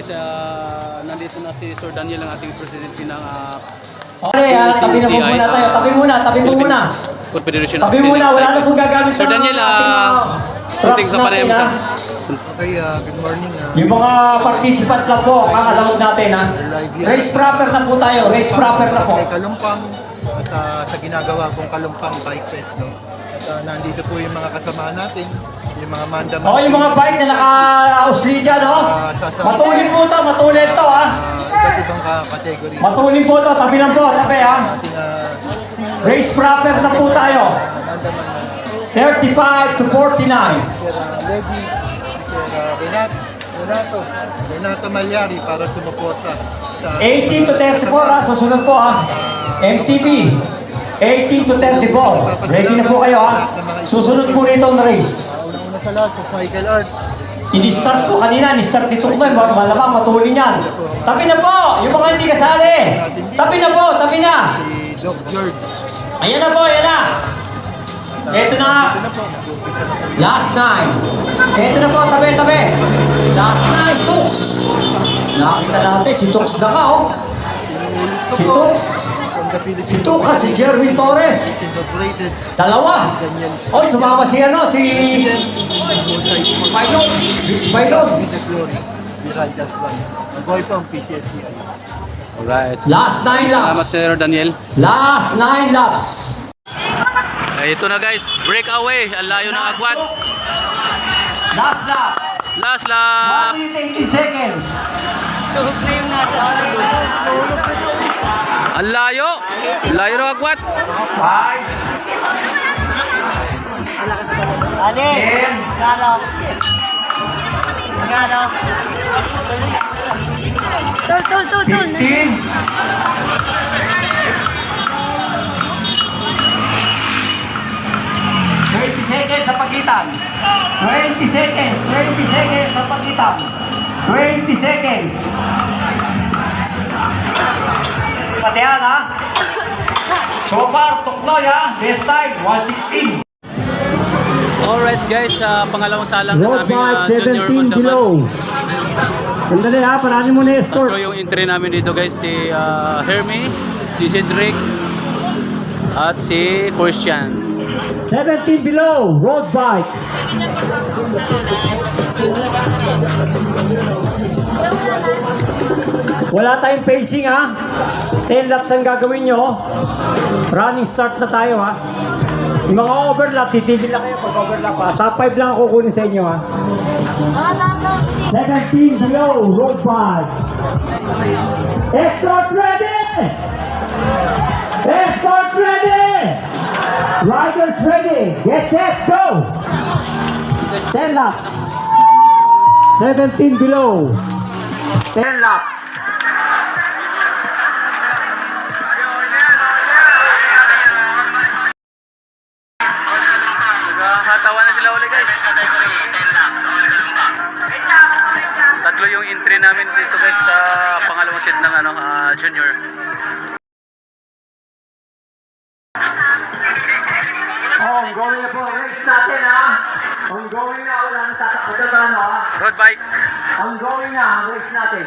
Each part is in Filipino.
guys, nandito na si Sir Daniel, ang ating presidente ng Okay, tabi na po muna tayo. Tabi mo muna. Confederation Tabi muna, wala na pong gagamit Sir Daniel, trucks natin ha. Okay, good morning. Yung mga participants lang po, ang allowed natin ha. Race proper na po tayo, race proper na po. Kay Kalumpang at sa ginagawa kong Kalumpang Bike Fest. No? At nandito po yung mga kasama natin, yung mga mandam. Oh, yung mga bike na naka-usli dyan, no? Matulin po ito, matulin ito ha. Iba't ibang kategory. Matulin po ito, tabi lang po, tabi ha. Race proper na po tayo. 35 to 49. Levy, Renato Malyari para sumuporta sa 18 to 34 ha, susunod po ha. MTB, 18 to 34. Ready na po kayo ha. Susunod po rito ang race. una sa lahat, sa Michael Art. Ini-start po kanina, ni-start dito ko ngayon, malamang matulin yan. Tabi na po, yung mga hindi kasali. Tabi na po, tabi na. Si Doc George. Ayan na po, ayan na. Ito na. Ito na po, mag-umpisa na po. Last nine. Ito na po, tabi, tabi. Last nine, Tux. Nakita natin, si Tux na ka, oh. Inuulit ko Si po, Tux. from the Philippines. Si Tux si Jerwin Torres. Incorporated. Dalawa. Oy, sumama si ano, si Pailon. Rich Pailon. With the glory. Viral Das One. Mabuhay po ang PCSCI. Alright. Last nine Salamat laps. Sir Daniel. Last nine laps. Ito na guys, breakaway. Ang layo ng agwat. Last lap. Last lap. 1 minute 18 seconds. Tuhog na yung nasa Ang layo. Ang layo ng agwat. 5. Ate! Gano? Gano? Tol! 15. 20 seconds sa pagitan. 20 seconds. 20 seconds sa pagitan. 20 seconds. Patihan ha. So far, Tuknoy ha. Best time, 1:16. Alright guys, pangalawang salang ng Road aming bike, junior 17 Honda below. Sandali ha, paranin mo na Man. escort. Tatlo yung entry namin dito guys, si Hermie, si Cedric, at si Christian. 17 below, road bike. Wala tayong pacing ha. 10 laps ang gagawin nyo. Running start na tayo ha. Yung mga overlap, titigil lang kayo pag overlap ha. Top 5 lang ako kukunin sa inyo ha. 17 below, road bike. Escort ready! Escort ready! Riders ready! Get set, go! 10 laps. 17 below. 10 laps. Nagkakatawa na sila ulit guys. Tatlo yung entry namin dito guys sa pangalawang set ng junior. Ongoing na po. Race natin ha. Ongoing na. Wala nang tatakbo na ha. Road bike. Ongoing na. Race natin.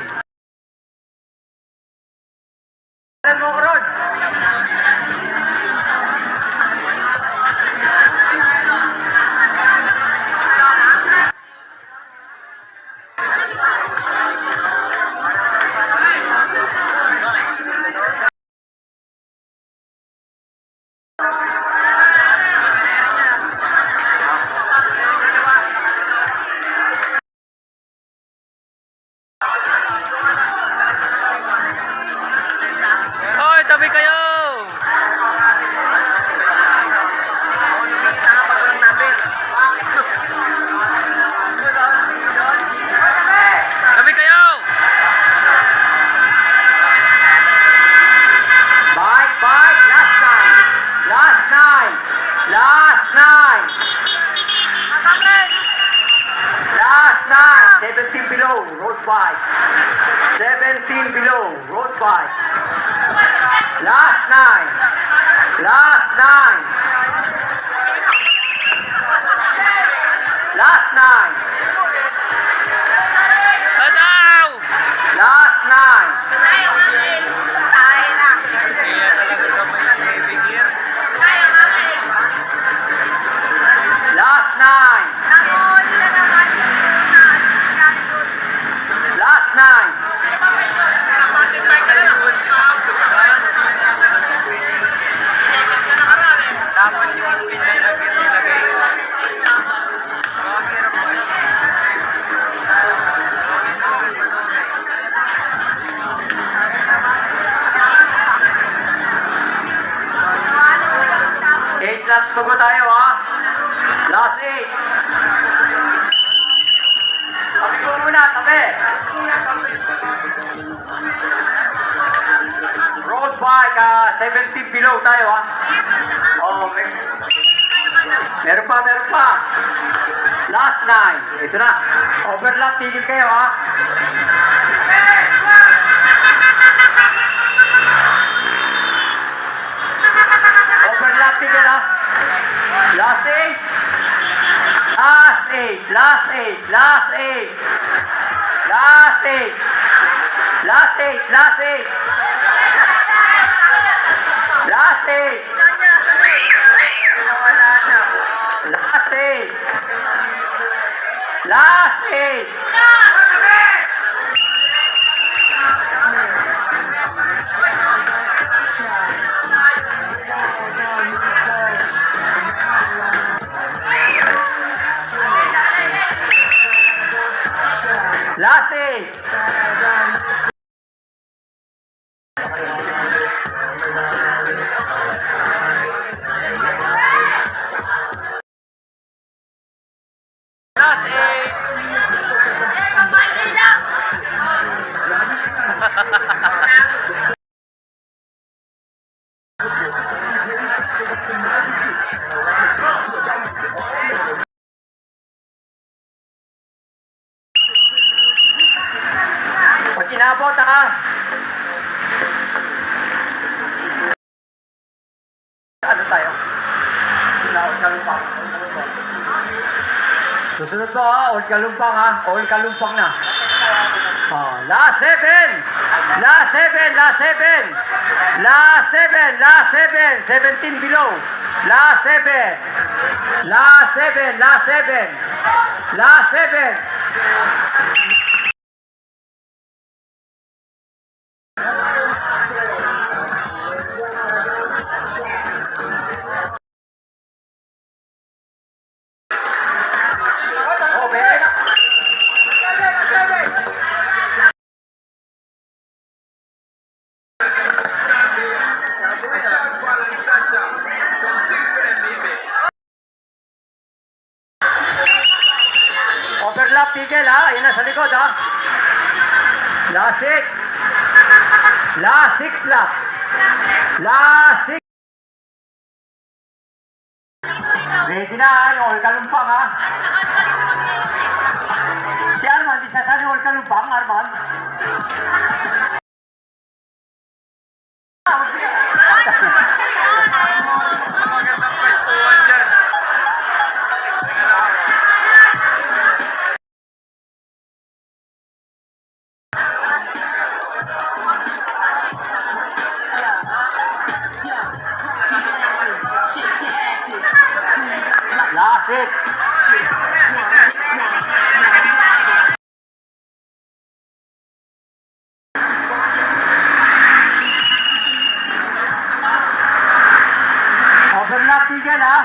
Mo Rod. Hoy, tabi kayo! Tabi kayo! Bike. Last nine. Last nine. Last nine. Last nine. 17 below. Road bike. 17 below. Road bike. Last nine. Last nine. Last nine. Adaw! 8 laps to go tayo ha. Last 8. Tabi ko muna, tabi. Road bike, 17 below tayo ha. Oh, meron pa. Last 9. Ito na. Overlap, tigil kayo ha. Overlap, tigil ha. Last 8. Last 8. Last 8. Last 8. Last 8. Last 8. Last 8. Last 8. Last 8. Last 8. Last 8. Last 8. Pag inabot ha. Ano tayo? Old Kalumpang. Susunod po ha, Old Kalumpang ha. Old Kalumpang na. Oh, last 7. Last 7. Last 7. Last 7. Last 7. 17 below. Last 7. Last 7. Last 7. Last 7. Oh, baby. Overlap, tigil ha. Yan na sa likod ha. Last 6. Last 6 laps. Last 6. Ready na ha, yung Old Kalumpang ha. Si Arman, di sasali Old Kalumpang, Arman. Magandang pwestuhan dyan. Last 6. Overlap, tigil ha.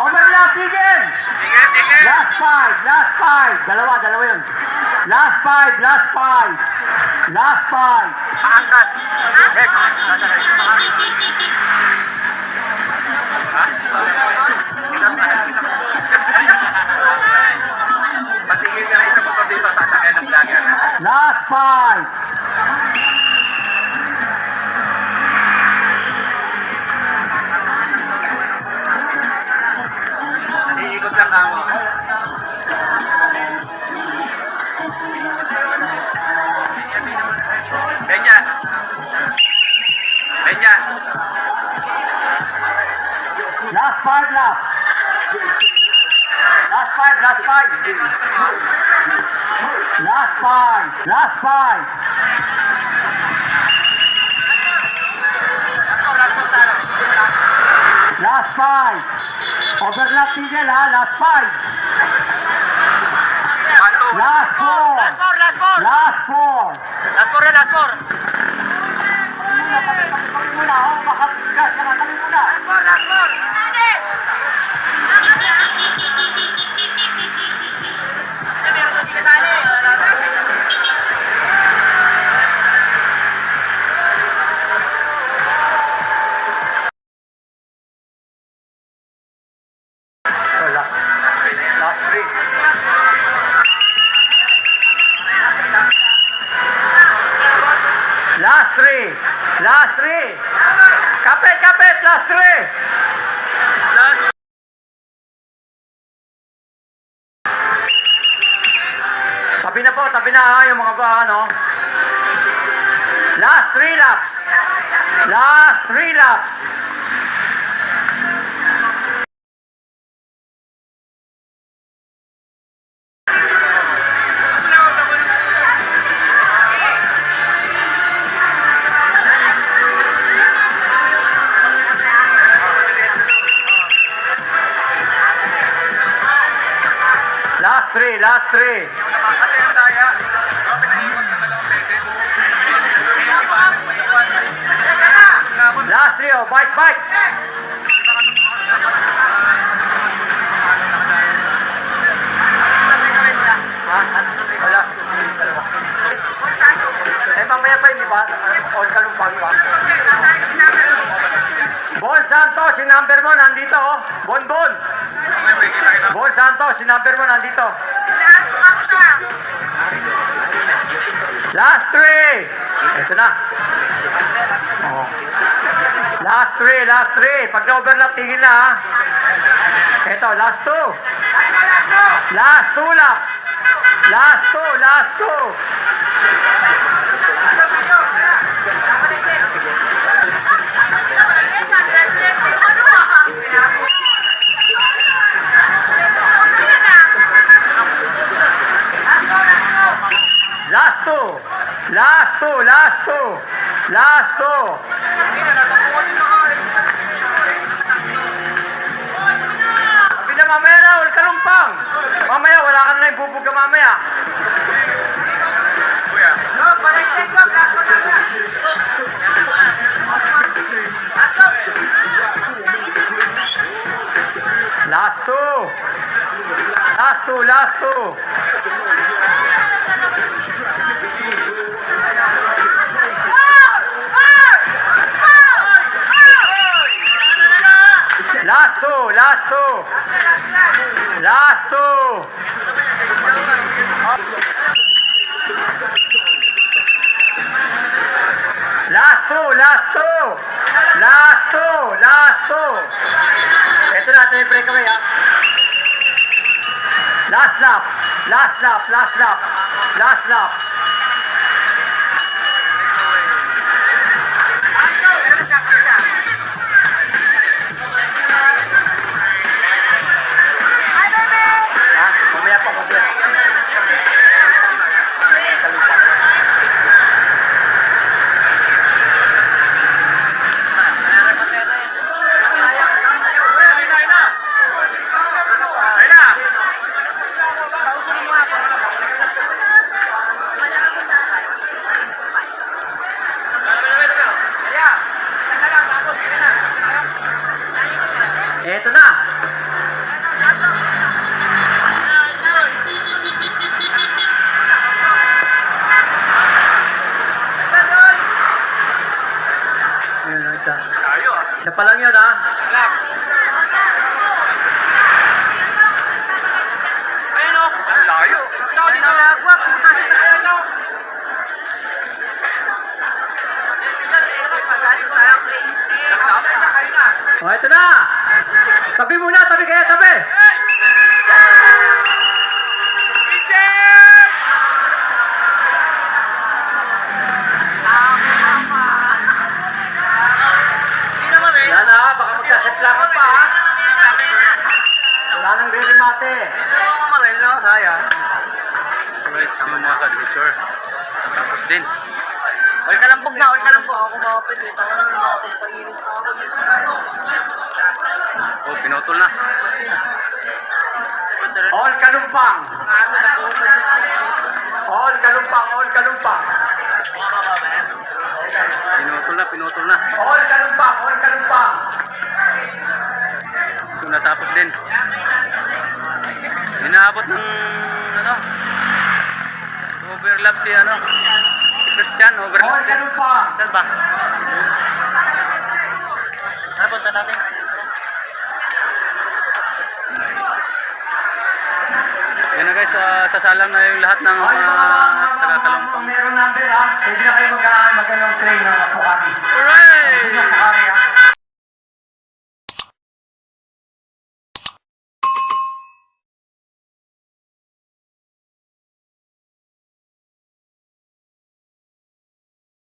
Overlap, tigil. Tigil. Last 5. Last 5. Dalawa yun. Last 5. Last 5. Last 5. Paangkat. Patingin ka na isa mo dito, sasakyan ng vlogger. Last 5. Iikot lang ako. Benja. Last 5 laps. Last 5. Last 5. Last 5. Last 5. Last 5. Overlap, tigil ha. Last 5. Last 4. Last 4, last 4. Last 4. Last 4 na, last 4. Muna, ako makapskas. Kami muna. Last 4. Kapit, kapit, last 3. Last. Tabi na ha, yung mga ano. Last 3 laps. Last 3 laps. Last 3, last 3. Last 3, oh, bike, bike. Last 2. Eh, mamaya pa, hindi ba? All kalumpang ba? Bon Santos, si number mo nandito, oh. Bon, Bon. Bon Santos, si number mo nandito. Last 3. Ito na. Oh. Last 3, last 3. Pag na-overlap, tigil na ha. Ito, last 2. Last 2 laps. Last 2, last 2. Last 2. Last 2, last 2. Last 2. Sabi na mamaya na, ulit kalumpang. Mamaya, wala ka na ibubuga mamaya. Last 2. Last 2, last 2. Last 2, last 2. Last 2. Last 2, last 2. Last 2, last 2. Ito na, tayo breakaway ha. Last lap. Last lap, last lap. Last lap. Ha? Mamaya pa, mamaya. Eto na. Ayun, isa. Isa pa lang yun, ha? Ayun o. Ang layo. Nalagwak. Ayun o. O, eto na. Tabi muna, tabi kaya, tabi. Wala na, baka magkasiplakan pa, ha? Wala nang re-remate. Alright, so mga ka-adventure. Tapos din. Ol ka lang po na, ol ka lang po. Ako makapit eh. Taka na makapit pa init pa ako. Oh, pinutol na. All kalumpang. All kalumpang, all kalumpang. Pinutol na, pinutol na. All kalumpang, all kalumpang. So, natapos din. Inaabot ng, ano, overlap si, ano, si Christian, overlap All din. kalumpang. Saan ba? Napunta natin. Yan na guys, sasalang na yung lahat ng All mga Kalumpang. Meron number ha. Pwede na kayo mag-anong train ng Apokagi. Alright!